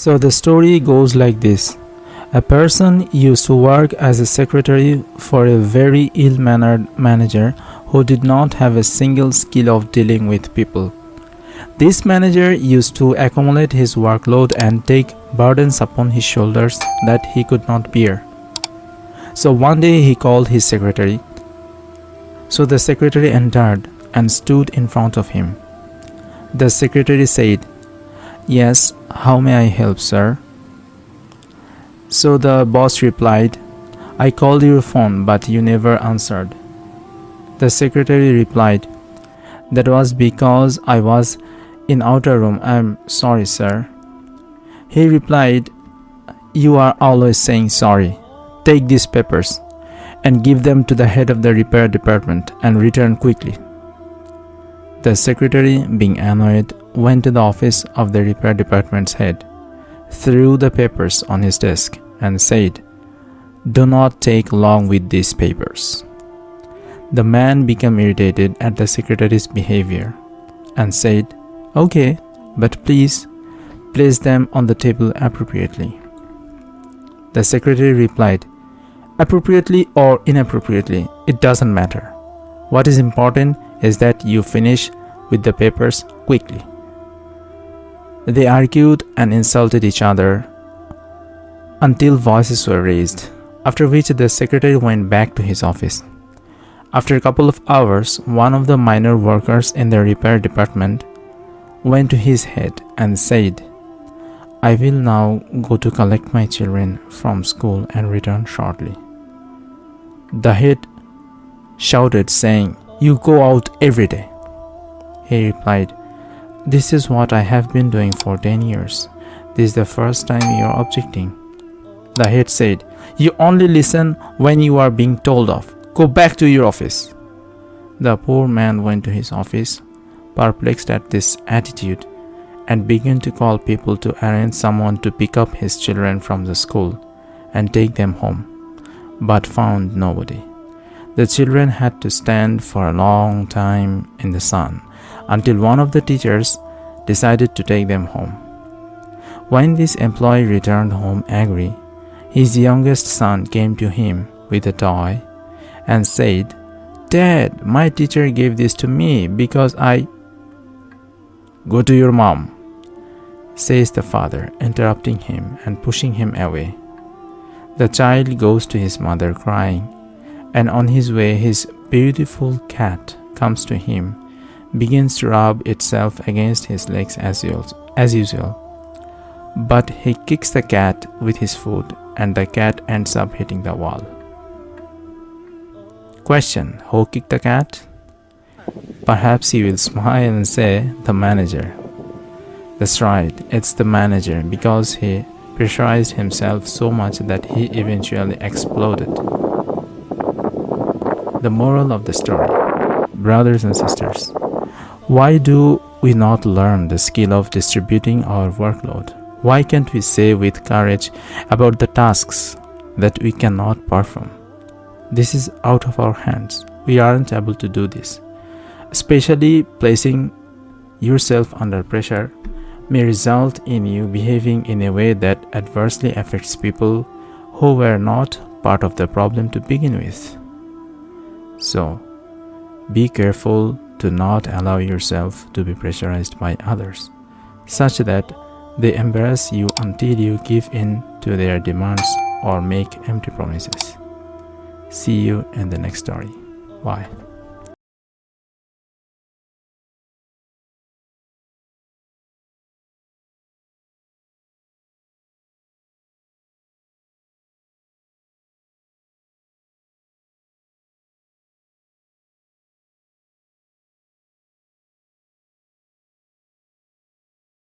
So the story goes like this. A person used to work as a secretary for a very ill-mannered manager who did not have a single skill of dealing with people. This manager used to accumulate his workload and take burdens upon his shoulders that he could not bear. So one day he called his secretary. So the secretary entered and stood in front of him. The secretary said, "Yes, how may I help, sir?" So the boss replied, "I called your phone, but you never answered." The secretary replied, "That was because I was in outer room. I'm sorry, sir." He replied, "You are always saying sorry. Take these papers and give them to the head of the repair department and return quickly." The secretary, being annoyed, went to the office of the repair department's head, threw the papers on his desk, and said, "Do not take long with these papers." The man became irritated at the secretary's behavior and said, "Okay, but please place them on the table appropriately." The secretary replied, "Appropriately or inappropriately, it doesn't matter. What is important is that you finish with the papers quickly." They argued and insulted each other until voices were raised, after which the secretary went back to his office. After a couple of hours, one of the minor workers in the repair department went to his head and said, "I will now go to collect my children from school and return shortly." The head shouted, saying, "You go out every day." He replied, "This is what I have been doing for 10 years. This is the first time you are objecting." The head said, "You only listen when you are being told off. Go back to your office." The poor man went to his office, perplexed at this attitude, and began to call people to arrange someone to pick up his children from the school and take them home, but found nobody. The children had to stand for a long time in the sun until one of the teachers decided to take them home. When this employee returned home angry, his youngest son came to him with a toy and said, "Dad, my teacher gave this to me because I—" "Go to your mom," says the father, interrupting him and pushing him away. The child goes to his mother crying, and on his way his beautiful cat comes to him, begins to rub itself against his legs as usual. But he kicks the cat with his foot, and the cat ends up hitting the wall. Question: who kicked the cat? Perhaps you will smile and say, the manager. That's right, it's the manager, because he pressurized himself so much that he eventually exploded. The moral of the story: brothers and sisters, why do we not learn the skill of distributing our workload? Why can't we say with courage about the tasks that we cannot perform? This is out of our hands. We aren't able to do this. Especially placing yourself under pressure may result in you behaving in a way that adversely affects people who were not part of the problem to begin with. So, be careful to not allow yourself to be pressurized by others, such that they embarrass you until you give in to their demands or make empty promises. See you in the next story. Bye.